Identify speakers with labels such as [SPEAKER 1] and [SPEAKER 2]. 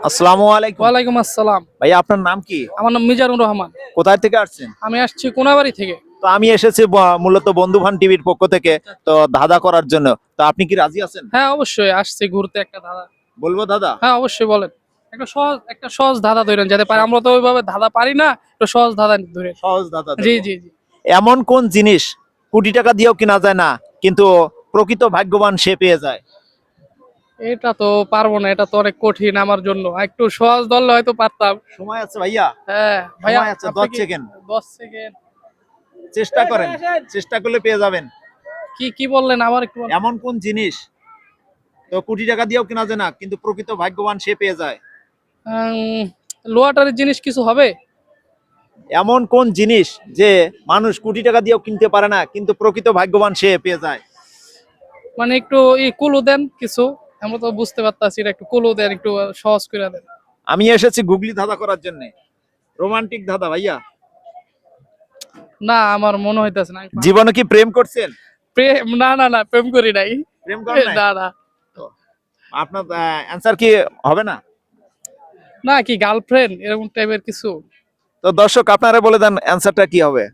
[SPEAKER 1] আসসালামু আলাইকুম।
[SPEAKER 2] ওয়ালাইকুম আসসালাম।
[SPEAKER 1] ভাই আপনার নাম কি?
[SPEAKER 2] আমার নাম মিজানুর রহমান।
[SPEAKER 1] কোথায় থেকে আসছেন?
[SPEAKER 2] আমি আসছি কোনাবাড়ি থেকে।
[SPEAKER 1] তো আমি এসেছি মূলত বন্ধুভান টিভির পক্ষ থেকে, তো ধাঁধা করার জন্য। তো আপনি কি রাজি আছেন?
[SPEAKER 2] হ্যাঁ অবশ্যই আসছি ঘুরতে একটা ধাঁধা।
[SPEAKER 1] বলবো দাদা?
[SPEAKER 2] হ্যাঁ অবশ্যই বলেন। একটা সহজ ধাঁধা ধরেন যাতে পারে, আমরা তো ওইভাবে ধাঁধা পারি না, একটু সহজ ধাঁধা ধরে।
[SPEAKER 1] সহজ দাদা।
[SPEAKER 2] জি জি জি।
[SPEAKER 1] এমন কোন জিনিস কোটি টাকা দিয়েও কিনা যায় না, কিন্তু প্রকৃত ভাগ্যবান সে পেয়ে যায়?
[SPEAKER 2] এটা তো পারবো না, এটা তো অনেক কঠিন আমার জন্য, একটু সহজ ধরলে হয়তো পারতাম।
[SPEAKER 1] সময় আছে ভাইয়া?
[SPEAKER 2] হ্যাঁ ভাইয়া,
[SPEAKER 1] সময় আছে
[SPEAKER 2] আপনি
[SPEAKER 1] 10
[SPEAKER 2] কি-
[SPEAKER 1] সেকেন্ড।
[SPEAKER 2] 10 সেকেন্ড।
[SPEAKER 1] চেষ্টা করেন, চেষ্টা করলে পেয়ে যাবেন।
[SPEAKER 2] কি কি বললেন আবার একটু বলেন।
[SPEAKER 1] এমন কোন জিনিস তো কোটি টাকা দিয়েও কিনা যায় না, কিন্তু প্রকৃত ভাগ্যবান সে পেয়ে যায়?
[SPEAKER 2] লোহাটারের জিনিস কিছু হবে?
[SPEAKER 1] এমন কোন জিনিস যে মানুষ কোটি টাকা দিয়েও কিনতে পারে না, কিন্তু প্রকৃত ভাগ্যবান সে পেয়ে যায়?
[SPEAKER 2] মানে একটু কুলু দেন কিছু, আমরা তো বুঝতে পারতাছি না, একটু কুলু দেন, একটু সহজ করে দেন।
[SPEAKER 1] আমি এসেছি গুগলি ধাঁধা করার জন্য, রোমান্টিক ধাঁধা ভাইয়া।
[SPEAKER 2] না আমার মনে হইতাছে না।
[SPEAKER 1] জীবনে কি প্রেম করছেন?
[SPEAKER 2] প্রেম, না না না, প্রেম করি নাই।
[SPEAKER 1] প্রেম করেন নাই?
[SPEAKER 2] না না
[SPEAKER 1] তো আপনার অ্যানসার কি হবে না?
[SPEAKER 2] না, কি গার্লফ্রেন্ড এরকম টাইপের কিছু?
[SPEAKER 1] তো দর্শক আপনারা বলে দেন অ্যানসারটা কি হবে?